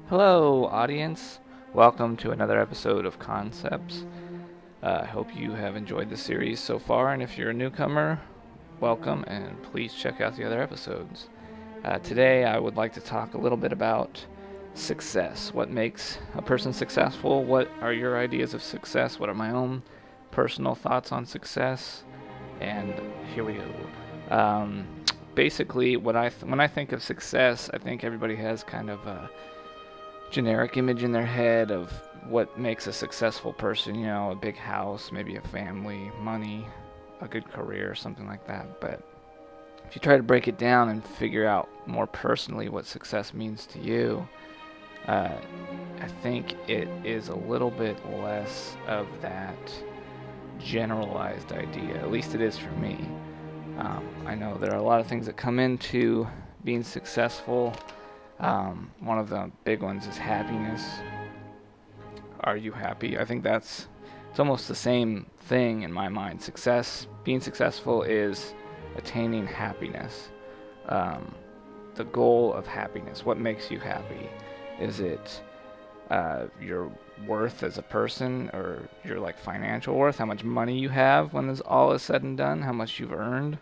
Hello, audience. Welcome to another episode of Concepts. I hope you have enjoyed the series so far, and if you're a newcomer, welcome, and please check out the other episodes. Today, I would like to talk a little bit about success. What makes a person successful? What are your ideas of success? What are my own personal thoughts on success? And here we go. Basically, when I think of success, I think everybody has kind of a generic image in their head of what makes a successful person, a big house, maybe a family, money, a good career, something like that. But if you try to break it down and figure out more personally what success means to you, I think it is a little bit less of that generalized idea. At least it is for me. I know there are a lot of things that come into being successful. One of the big ones is happiness. Are you happy? I think it's almost the same thing in my mind. Being successful is attaining happiness. The goal of happiness. What makes you happy? Is it your worth as a person, or your financial worth? How much money you have when this all is said and done? How much you've earned?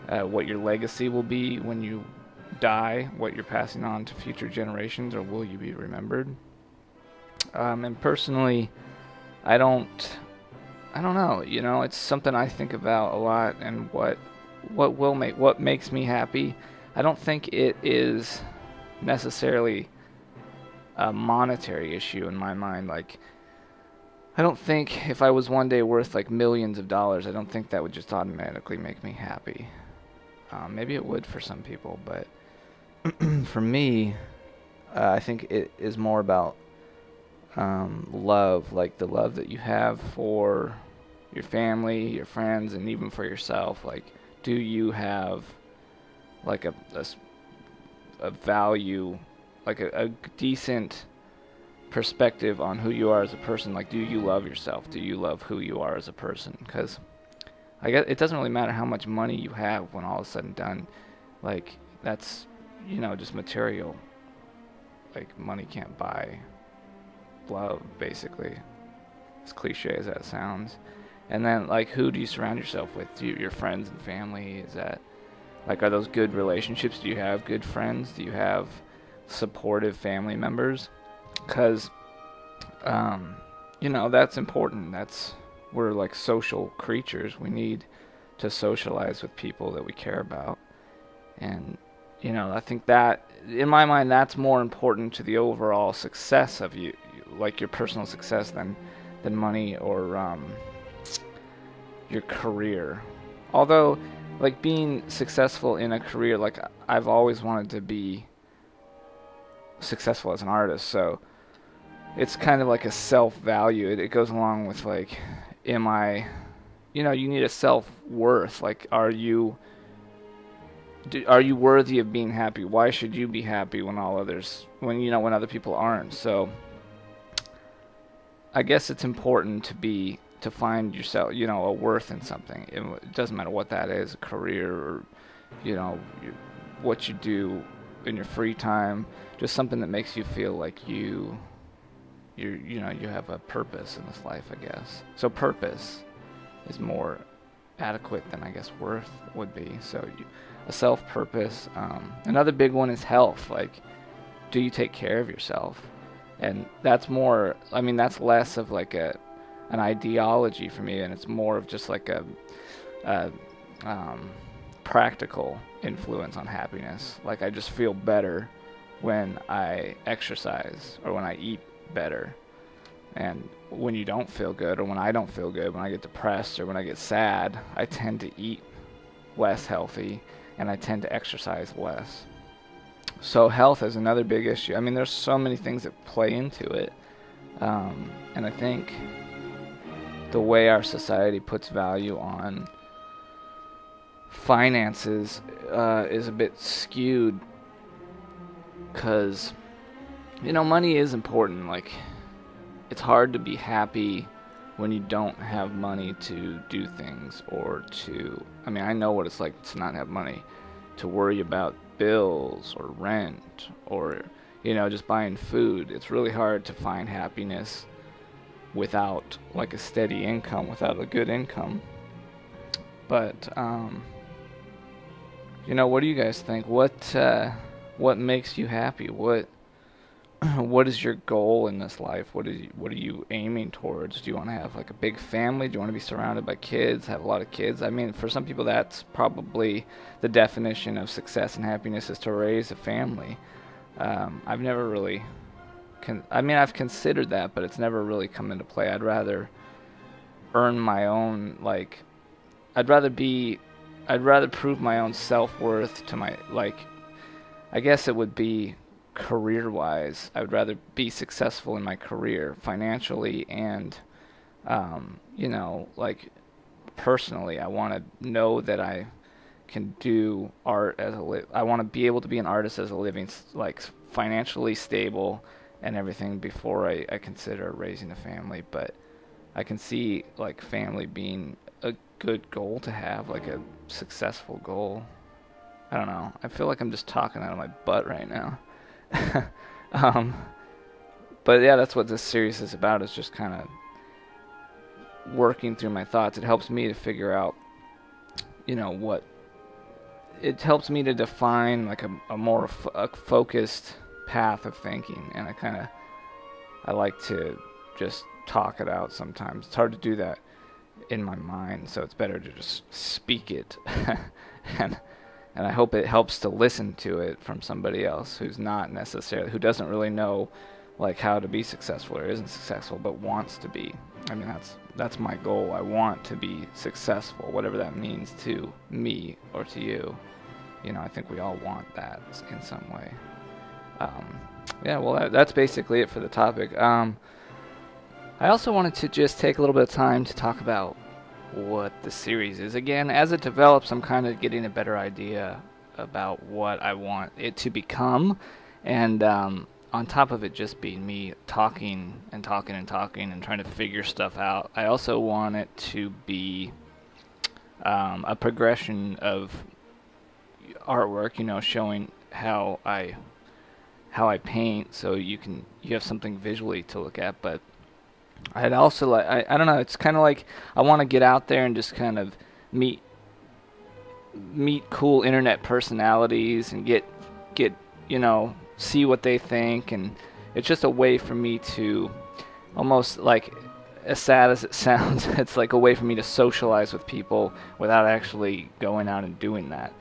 What your legacy will be when you die, what you're passing on to future generations, or will you be remembered? And personally, I don't know. It's something I think about a lot, and what makes me happy. I don't think it is necessarily a monetary issue in my mind. I don't think if I was one day worth millions of dollars, I don't think that would just automatically make me happy. Maybe it would for some people, but for me, I think it is more about love, like the love that you have for your family, your friends, and even for yourself. Do you have a value, a decent perspective on who you are as a person? Do you love yourself? Do you love who you are as a person? Because I guess it doesn't really matter how much money you have when all is said and done. That's just material. Money can't buy love, basically. As cliche as that sounds. And then, who do you surround yourself with? Your friends and family? Is that, are those good relationships? Do you have good friends? Do you have supportive family members? Because, that's important. We're social creatures. We need to socialize with people that we care about. And I think that, in my mind, that's more important to the overall success of you, your personal success, than money or your career. Although, being successful in a career, I've always wanted to be successful as an artist, so it's kind of like a self-value. It goes along with, am I, you need a self-worth. Are you worthy of being happy? Why should you be happy when when other people aren't? So I guess it's important to find yourself, a worth in something. It doesn't matter what that is, a career, or what you do in your free time, just something that makes you feel like you have a purpose in this life, I guess. So purpose is more adequate than I guess worth would be. So a self-purpose. Another big one is health. Do you take care of yourself? And that's more, that's less of an ideology for me, and it's more of just a practical influence on happiness. I just feel better when I exercise, or when I eat better. And when you don't feel good, or when I don't feel good, when I get depressed or when I get sad, I tend to eat less healthy, and I tend to exercise less. So health is another big issue. There's so many things that play into it. And I think the way our society puts value on finances is a bit skewed, because, money is important. It's hard to be happy when you don't have money to do things, or I know what it's like to not have money, to worry about bills or rent, or just buying food. It's really hard to find happiness without like a steady income, without a good income. But what do you guys think? What makes you happy? What is your goal in this life? What are you aiming towards? Do you want to have like a big family? Do you want to be surrounded by kids, have a lot of kids? I mean, for some people that's probably the definition of success and happiness, is to raise a family. I've never really I've considered that, but it's never really come into play. I'd rather earn my own, like, I'd rather prove my own self-worth to my, like, I guess it would be career-wise. I would rather be successful in my career financially and, like, personally. I want to know that I can do art as I want to be able to be an artist as a living, like, financially stable and everything before I consider raising a family. But I can see, like, family being a good goal to have, like a successful goal. I don't know. I feel like I'm just talking out of my butt right now. But yeah, that's what this series is about, is just kind of working through my thoughts. It helps me to figure out, it helps me to define like a more focused path of thinking. And I like to just talk it out sometimes. It's hard to do that in my mind, so it's better to just speak it. and I hope it helps to listen to it from somebody else who doesn't really know like how to be successful or isn't successful, but wants to be. I mean, that's my goal. I want to be successful, whatever that means to me or to you. I think we all want that in some way. Yeah, well, that's basically it for the topic. I also wanted to just take a little bit of time to talk about what the series is. Again, as it develops, I'm kind of getting a better idea about what I want it to become. And on top of it just being me talking and talking and talking and trying to figure stuff out, I also want it to be a progression of artwork, showing how I paint, so you have something visually to look at. But I'd also like, I don't know, it's kind of like I want to get out there and just kind of meet cool internet personalities and get see what they think. And it's just a way for me to, almost like, as sad as it sounds, it's like a way for me to socialize with people without actually going out and doing that.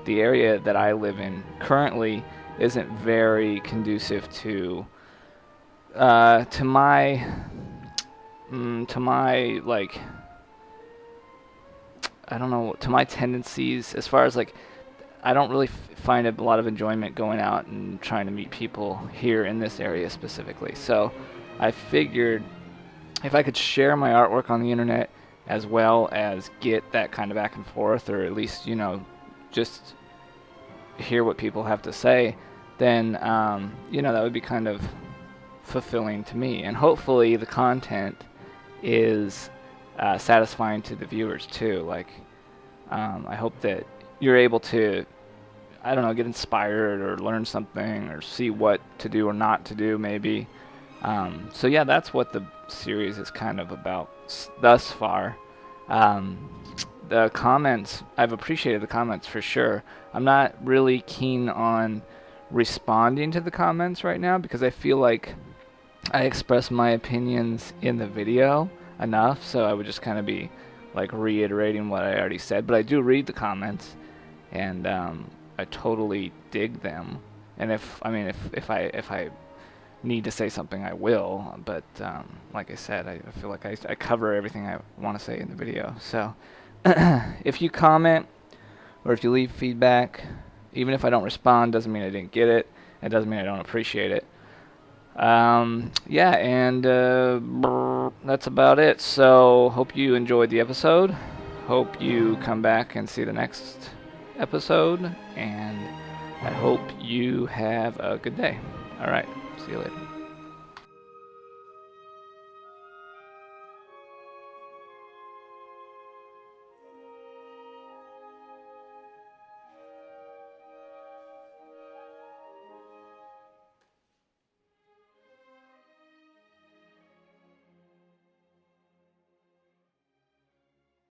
The area that I live in currently isn't very conducive to my like, I don't know, to my tendencies, as far as like, I don't really find a lot of enjoyment going out and trying to meet people here in this area specifically. So I figured if I could share my artwork on the internet as well as get that kind of back and forth, or at least, just hear what people have to say, then, that would be kind of fulfilling to me. And hopefully the content is satisfying to the viewers too. Like, I hope that you're able to, I don't know, get inspired or learn something or see what to do or not to do maybe. So yeah, that's what the series is kind of about thus far. The comments, I've appreciated the comments for sure. I'm not really keen on responding to the comments right now because I feel like I express my opinions in the video enough, so I would just kind of be like reiterating what I already said. But I do read the comments, and I totally dig them. And if I need to say something, I will. But like I said, I feel like I cover everything I want to say in the video. So if you comment or if you leave feedback, even if I don't respond, doesn't mean I didn't get it. It doesn't mean I don't appreciate it. Yeah, and that's about it. So hope you enjoyed the episode. Hope you come back and see the next episode, and I hope you have a good day. All right, see you later.